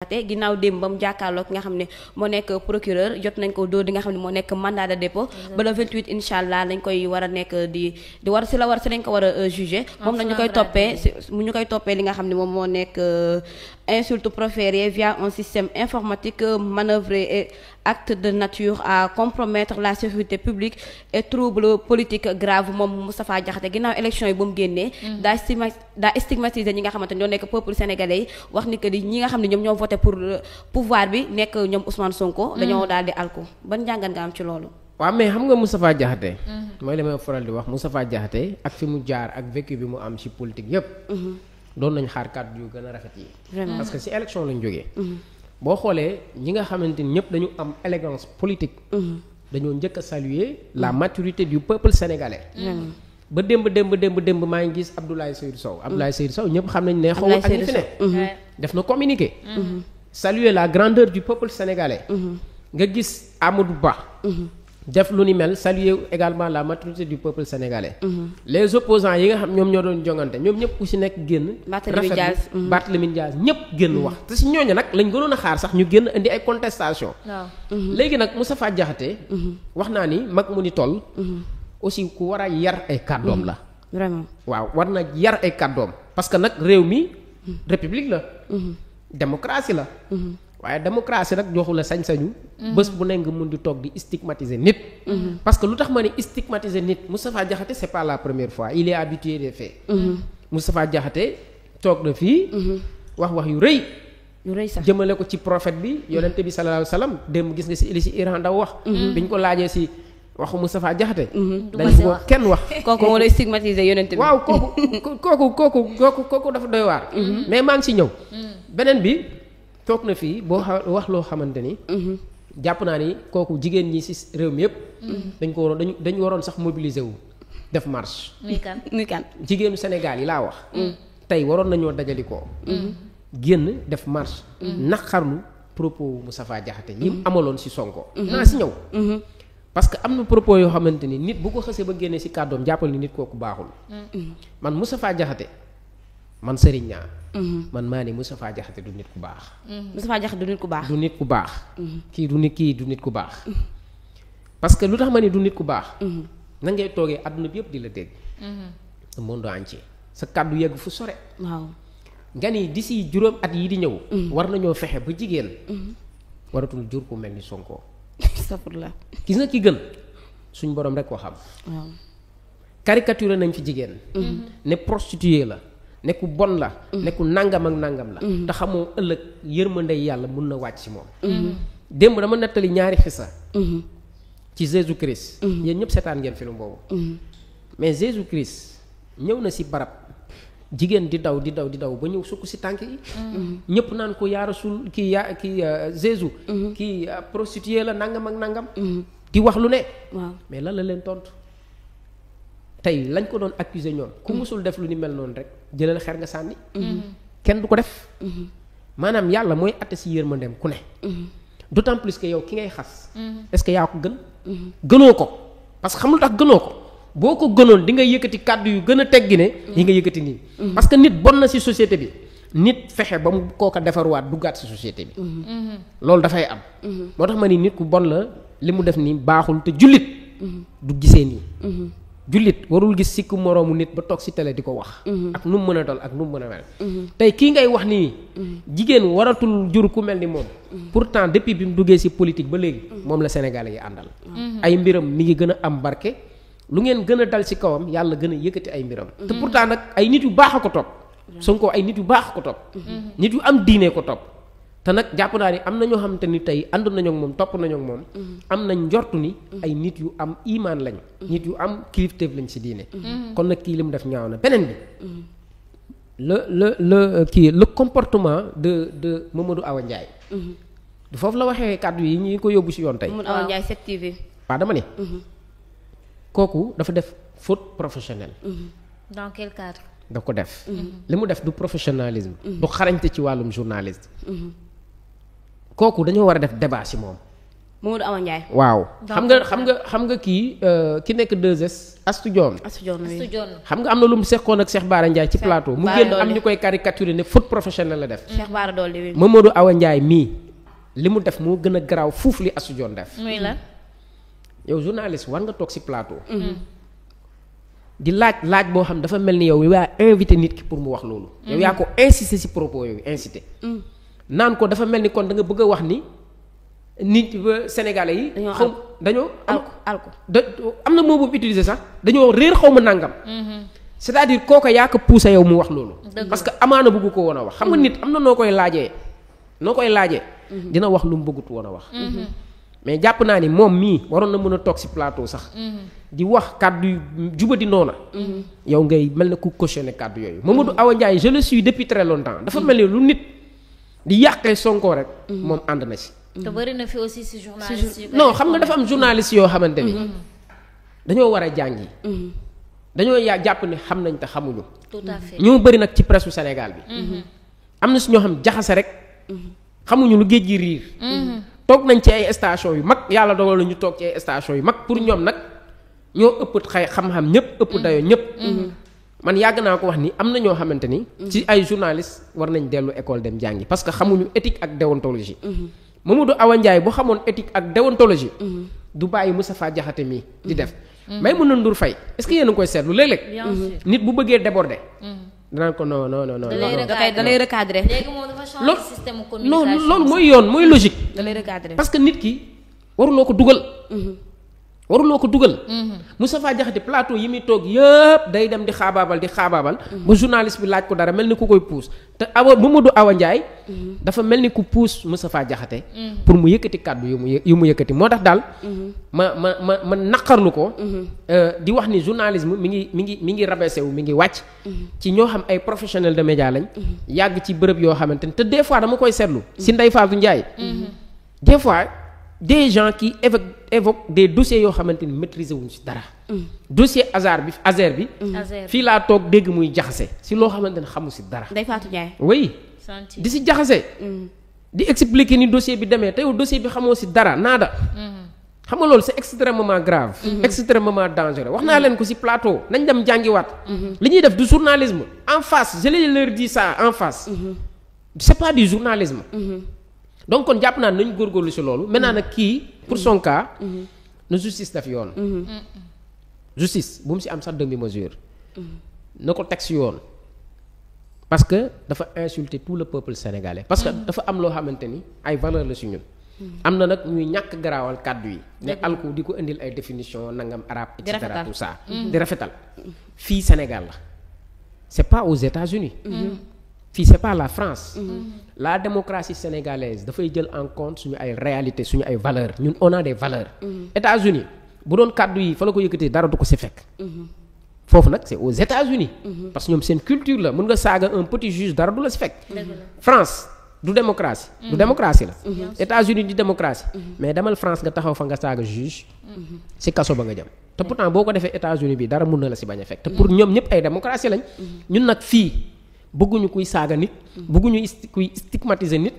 ginnaaw démb ba mu jàkkaarloo ki nga xam ne moo nekk procureur jot nañ ko dóor di nga xam ne moo nekk mandat de dépôt ba le 28 incha allah lañ koy war a nekk di war si lañ ko war a juger moom nañu koy toppee ñu koy toppee li nga xam ne moom moo nekk insulte proférée via un système informatique manœuvré et acte de nature à compromettre la sécurité publique et trouble politique grave moom Moustapha Diakhaté ginnaaw élection yi ba mu génnee daa stigmatiser ñi nga xamante ñoo nekk peuple sénégalais yi wax ni que di ñi nga xam ne ñoom ñoo voté pour pouvoir bi nekk ñoom Ousmane Sonko dañoo daal di alko ban njàngat nga am ci loolu. waaw mais xam nga Moustapha Diakhaté mooy li may faral di wax Moustapha Diakhaté ak fi mu jaar ak vécu bi mu am ci politique yépp doon nañ xaar kàddu yu gën a rafet yi parce que ci élection lañ jógee boo xoolee ñi nga xamante ni ñëpp dañu am élégance politique dañoo njëkk a saluer la maturité du peuple sénégalais ba démb maa ngi gis Abdoulaye Seydou Sow ñëpp xam nañ ne xaw ak ñi fi ne def na communiqué saluer la grandeur du peuple sénégalais nga gis Amadou Ba def lu ni mel saluer également la maturité du peuple sénégalais les opposants yi nga xam ñoom ñoo doon jongante ñoom ñëpp ku ci nekk génn Barthélémy Dias ñëpp génn wax te ci ñooñu nag lañ gënoon a xaar sax ñu génn indi ay contestation léegi nag Moustapha Diakhaté wax naa ni mag mu ni toll aussi ku war a yar ay kàddoom la vraiment waaw war na yar ay kàddoom parce que nag réew mi république la démocratie la waaye démocratie nag joxu la sañ-sañu bés bu ne nga mun di toog di stigmatiser nit parce que lu tax ma ne stigmatiser nit Moustapha Diakhaté c'est pas la première fois il est habitué des faits Moustapha Diakhaté toog na fii wax yu rëy sax jëmale ko ci prophète bi yonente bi sallallahu alayhi wasallam démb gis nga ci li ci Iran daw wax biñ ko laajee ci waxu Moustapha Diakhaté dañ ko kenn wax kooku moo lay stigmatiser yonente bi waaw kooku dafa doy waar mais maa ngi ci ñëw beneen bi toog na fii boo wax loo xamante ni jàpp naa ni kooku jigéen ñi ci réew mi yépp dañ waroon sax mobiliser wu def marche muy kan jigéenu Sénégal yi laa wax tey waroon nañoo dajalikoo génn def marche naqarlu propos Moustapha Diakhaté yi amaloon ci Sonko naa ci ñëw parce que am na propos yoo xamante ni nit bu ko xësee ba génnee ci kàddoom jàppal ni nit kooku baaxul man Moustapha Diakhaté man Serigne Niang man maa ni Moustapha Diakhaté du nit ku baax Moustapha Diakhaté du nit ku baax kii du nit ku baax parce que lu tax ma ni du nit ku baax na ngay toogee àdduna bi yëpp di la dégg le monde entier sa kàddu yegg fu sore waaw nga ni d'ici juróom at yi di ñëw war nañoo fexe ba jigéen waratul jur ku mel ni Sonko safurla gis nga ki gën suñ borom rek ko xam waaw caricature nañ fi jigéen ne prostituée la ne ku bon la ne ku nangam ak nangam la te xamoo ëllëg yërmande yàlla mun na wàcc ci moom démb dama nettali ñaari xisa ci Jésus Christ yéen ñëpp seetaan ngeen film boobu mais Jésus Christ ñëw na ci barab jigéen di daw ba ñëw sukk ci tànk yi ñëpp naan ko yaa Rasul kii Jésus kii prostituée la nangam ak nangam di wax lu ne mais lan la leen tontu tey lañ ko doon accuser ñoom ku musul def lu ni mel noonu rek jëlal xer nga sànni kenn du ko def maanaam yàlla mooy atte ci yërmandeem ku ne d'autant plus que yow ki ngay xas est-ce que yaa ko gën gënoo ko parce que xamul tax gënoo ko boo ko gënoon di nga yëkkati kàddu yu gën a teggi ne yi nga yëkkati nii parce que nit bon na ci société bi nit fexe ba mu kooka defarwaat duggaat ci société bi loolu dafay am moo tax ma ni nit ku bon la li mu def nii baaxul te jullit du gisee nii jullit warul gis sikku moroomu nit ba toog ci télé di ko wax ak nu mu mën a dol ak nu mu mën a mel tey kii ngay wax nii jigéen waratul jur ku mel ni moom pourtant depuis bi mu duggee ci politique ba léegi moom la Sénégalais yi àndal ay mbiram mi ngi gën a am barke lu ngeen gën a dal ci kawam yàlla gën a yëkkati ay mbiram te pourtant nag ay nit yu baax a ko topp Sonko ay nit yu baax a ko topp nit yu am diine ko topp te nag jàpp naa ni am na ñoo xamante ni tey ànd nañu ak moom topp nañu ak moom am nañ njortu ni ay nit yu am imaan lañ nit yu am kilifteef lañ ci diine kon nag kii li mu def ñaaw na beneen bi le comportement de Mamadou Awa Ndiaye du foofu la waxee kàddu yi ñi ko yóbbu ci yoon tey Mamadou Awa Ndiaye 7TV waaw dama ne kooku dafa def faute professionnelle dans quel cadre daf ko def li mu def du professionnalisme du xarañte ci wàllum journalisme kooku dañoo war a def débat ci moom Mamadou Awa Ndiaye. waaw xam nga kii ki nekk 2S Astou Dione. xam nga am na lu mu seqoon ak Cheikh Bara Ndiaye ci plateau. mu génn am ñu koy caricaturer ne faute professionnelle la def. Cheikh Bara Dolly Mamadou Awa Ndiaye mii li mu def moo gën a garaaw fuuf li Astou Dione def. muy la. yow journaliste war nga toog ci plateau. di laaj boo xam dafa mel ni yow yaa invité nit ki pour mu wax loolu. yow yaa ko incité ci propos yooyu incité. naan ko dafa mel ni kon da nga bëgg a wax ni nit Sénégalais yi. dañoo alko am na moo boobu utiliser sax dañoo réer xaw ma nàngam. c'est-à-dire kooka yaa ko poussé yow mu wax loolu. parce que amaana bëggu ko woon a wax. xam nga nit am na noo koy laajee. dina wax lu mu bëggut woon a wax. mais jàpp naa ni moom mii waroon na mën a toog ci plateau sax. di wax kàddu yu jubadi noona. yow ngay mel na ku cautionné kàddu yooyu. Mamadou Awa Ndiaye je le suis depuis très longtemps. dafa mel ni lu nit di yàqee Sonko rek. moom ànd na ci. te bëri na fi aussi ci journaliste yi. non xam nga dafa am journaliste yoo xamante ni. dañoo war a jàngi. dañoo jàpp ne xam nañ te xamuñu. tout à fait ñoo bëri nag ci presse Sénégal bi. am na si ñoo xam jaxase rek. xamuñu lu géej gi riir. toog nañ ci ay station yu mag yàlla dogal na ñu toog ci ay station yu mag pour ñoom nag ñoo ëpp xam-xam ñëpp ëpp dayoo ñëpp. man yàgg naa ko wax ni am na ñoo xamante ni. ci ay journaliste war nañ dellu école dem jàngi parce que xamuñu éthique ak déontologie. Mamadou Awa Ndiaye bu xamoon éthique ak déontologie. du bàyyi Moustapha Diakhaté mii di def. Maïmouna Ndour Faye est-ce que yéen a ngi koy seetlu léeg-léeg. nit bu bëggee déborder. danaan ko non. da lay recadrer. léegi moom dafa changer système de communication. non loolu mooy yoon mooy logique. da lay recadrer parce que nit ki waruloo ko dugal. Moustapha Diakhaté plateau yi muy toog yëpp day dem di xaabaabal. ba journaliste bi laaj ko dara mel ni ku koy puus te Mamadou Awa Ndiaye. dafa mel ni ku puus Moustapha Diakhaté. pour mu yëkkati kàddu yu mu yëkkati moo tax daal. ma naqarlu ko. di wax ni journalisme mi ngi rabaissé wu mi ngi wàcc. ci ñoo xam ay professionnels de média lañ. yàgg ci bërëb yoo xamante ni te des fois dama koy seetlu. si Ndeye Fatou Ndiaye. des fois. des gens qui évoquent des dossiers yoo xamante ni maîtriser wuñ ci dara. dossier Azer bi. fii laa toog dégg muy jaxase si loo xamante ne xamu ci dara. Ndeye Fatou Ndiaye. oui di ci jaxase. di expliquer ni dossier bi demee te yow dossier bi xamoo ci dara naada. xam nga loolu c'est extrêmement grave. extrêmement dangereux wax naa leen ko ci plateau nañ dem jàngiwaat. li ñuy def du journalisme en face je leur dis ça en face. c'est pas du journalisme. donc kon jàpp naa nañu góorgóorlu ci loolu maintenant nag kii pour son cas. na justice daf yoon. justice bu mu ci am sax demi mesure. na ko teg ci yoon. parce que dafa insulter tout le peuple sénégalais. parce que dafa am loo xamante ni ay valeur la ci ñun. am na nag ñuy ñàkk garaawal kàddu yi. ne alku di ko indil ay définition nangam arabe et cetera tout ça. di rafetal fii Sénégal la. c'est pas aux États-Unis fii c'est pas la France. La démocratie sénégalaise dafay jël en compte suñu ay réalité suñu ay valeurs ñun on a des valeurs. États-Unis bu doon kàddu yi fa la ko yëkkatee dara du ko ci fekk. foofu nag c'est aux États-Unis parce que ñoom seen culture la mën nga saaga un petit juge dara du la ci fekk. France du démocratie. du démocratie la. États-Unis di démocratie. mais demal France nga taxaw fa nga saaga juge. ci kaso ba nga jëm. te pourtant boo ko defee États-Unis bi dara mën na la ci bañ a fekk. te pour ñoom ñëpp ay démocratie lañ. ñun nag fii. bëgguñu kuy saaga nit. bëgguñu kuy stigmatiser nit.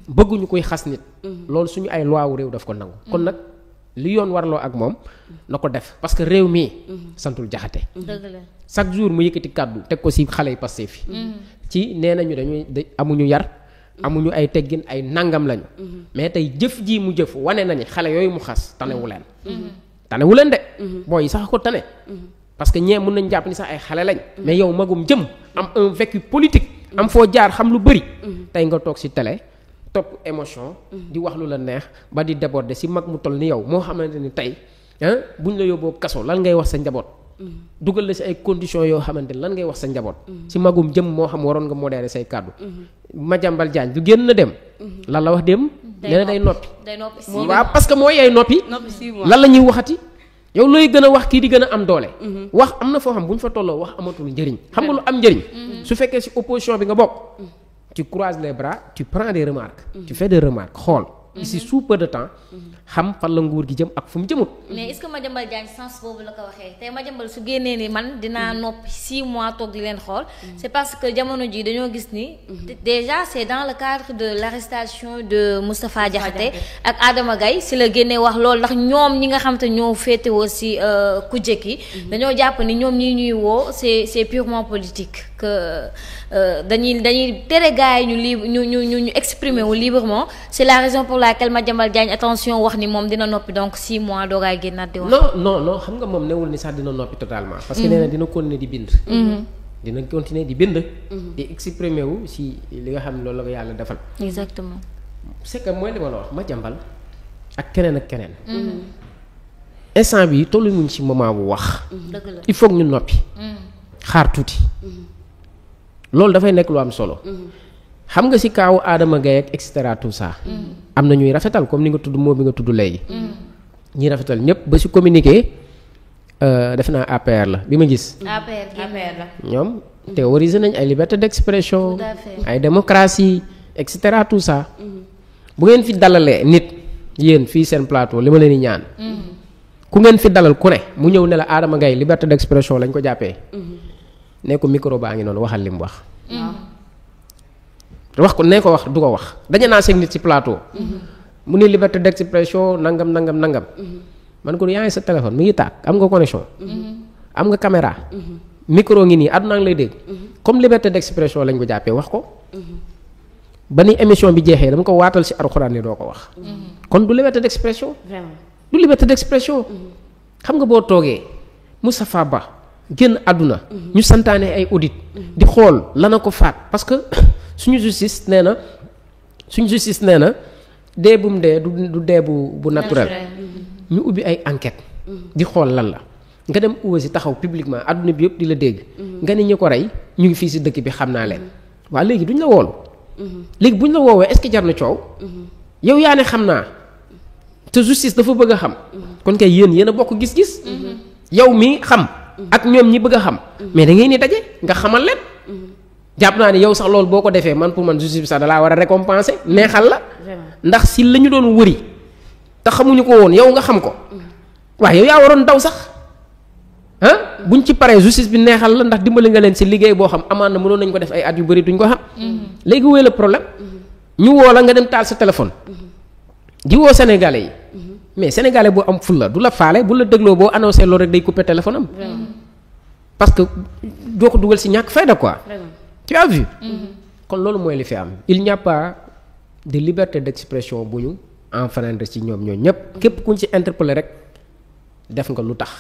bëgguñu kuy xas nit. loolu suñu ay loi wu réew daf ko nangu. kon nag li yoon warloo ak moom na ko def parce que réew mii. santul Jaxate. dëgg la chaque jour mu yëkkati kàddu teg ko ci xale yi Pastef fi ci nee nañu amuñu yar. amuñu ay teggin ay nangam lañu. mais tey jëf ji mu jëf wane nañu xale yooyu mu xas tanewu leen. tanewu leen de. booy yi sax ko tane. parce que ñee mën nañ jàpp ni sax ay xale lañ. mais yow magum jëm am un vécu politique. am foo jaar xam lu bëri. tey nga toog ci télé topp émotion. di wax lu la neex ba di déborder ci mag mu toll ni yow moo xamante ni tey buñ la yóbboo kaso lan ngay wax sa njaboot. dugal la ci ay conditions yoo xamante ni lan ngay wax sa njaboot. ci magum jëm moo xam waroon nga modérer say kàddu. Madiambal Diagne du génn na dem. lan la wax dem. nee na day noppi. waaw parce que mooy ay noppi. lan la ñuy waxati. yow looy gën a wax kii di gën a am doole. wax am na foo xam bu ñu fa tolloo wax amatul njëriñ. xam nga lu am njëriñ. su fekkee ci opposition bi nga bokk. tu croises les bras tu prends des remarques. tu fais des remarques xool ici sous peu de temps xam fan la nguur gi jëm ak fu mu jëmut. mais est-ce que Madiambal Diagne sens boobu la ko waxee tey Madiambal su génnee ni man dinaa noppi 6 mois toog di leen xool c'est parce que jamono ji dañoo gis ni déjà c'est dans le cadre de l'arrestation de Moustapha Diakhaté ak Adama Gaye si la génnee wax loolu ndax ñoom ñi nga xam te ñoo féetewoo si kujje ki dañoo jàpp ni ñoom ñi ñuy woo c'est purement politique que dañuy tere gars yi ñu exprimer wu librement c'est la raison pour laquelle Madiambal Diagne attention wax ni moom dina noppi donc 6 mois doogaay génnaat di wax. non xam nga moom newul ni sax dina noppi totalement. parce que nee na dina continuer di bind. dina continuer di bind. di exprimer wu si li nga xam ne loolu la ko yàlla defal. exactement. c'est que mooy li ma la wax Madiambal ak keneen ak keneen. instant bi tollu muñ ci moment bu wax. dëgg la il faut que ñu noppi. xaar tuuti. loolu dafay nekk lu am solo. xam nga ci kaawu Adama Gaye ak et cetera tout ça. am na ñuy rafetal comme ni nga tudd moo bi nga tudd léegi. ñi rafetal ñëpp ba ci communiqué def naa APR la bi ma gis. APR la. ñoom théoriser nañ ay liberté d'expression. Tout à fait. ay démocratie et cetera tout ça. bu ngeen fi dalalee nit yéen fii seen plateau li ma leen di ñaan. ku ngeen fi dalal ku ne mu ñëw ne la Adama Gaye liberté d'expression lañ ko jàppee. ne ko micro baa ngi noonu waxal li mu wax. wax ko nee ko wax du ko wax dañu naa seeg nit ci plateau. mu ne liberté d'expression nangam. man ko yaa ngi sa téléphone mi ngi tàkk am nga connexion. am nga caméra. micro ngi nii àdduna ngi lay dégg. comme liberté d'expression lañ ko jàppee wax ko. ba ni émission bi jeexee dama ko waatal ci alxuraan ni doo ko wax. kon du liberté d'expression. vraiment du liberté d'expression. xam nga boo toogee Moustapha Ba génn àdduna. ñu santaane ay audit. di xool lana ko faat parce que suñu justice nee na dee bu mu dee du dee bu naturel. ñu ubbi ay enquête di xool lan la nga dem aussi taxaw publiquement àdduna bi yëpp di la dégg. nga ni ñu ko rey ñu ngi fii ci dëkk bi xam naa leen. waaw léegi duñ la woolu. léegi buñ la woowee est-ce que jar na coow. yow yaa ne xam naa te justice dafa bëgg a xam. kon kay yéen a bokk gis-gis. yow mi xam. ak ñoom ñi bëgg a xam. mais da ngeen ni daje nga xamal leen. jàpp naa ni yow sax loolu boo ko defee man pour man justice bi sax dalaa war a récompenser neexal la. ndax si la ñu doon wëri te xamuñu ko woon yow nga xam ko. waaw yow yaa waroon daw sax buñ ci paree justice bi neexal la ndax dimbali nga leen si liggéey boo xam amaan na mënoon nañ ko def ay at yu bari duñ ko xam. léegi wéy la problème ñu woo la nga dem taal sa téléphone. di woo sénégalais yi. mais sénégalais boo am fulla du la faale bu la dégloo boo annoncé loolu rek day couper téléphone am. parce que doo ko dugal si ñàkk fayda quoi. tu as vu. kon loolu mooy li fi am il n'y a pas de liberté d'expression bu ñu enfreindre ci ñoom ñëpp képp kuñ ci interpeller rek def nga lu tax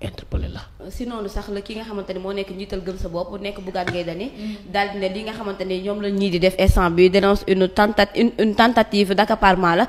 interpeller la. si noonu sax la ki nga xamante ni moo nekk njiital gëm sa bopp nekk Bougane Gueye Dany daal di ne li nga xamante ni ñoom la ñii di def instant bi dénonce une tentative d'accaparement la.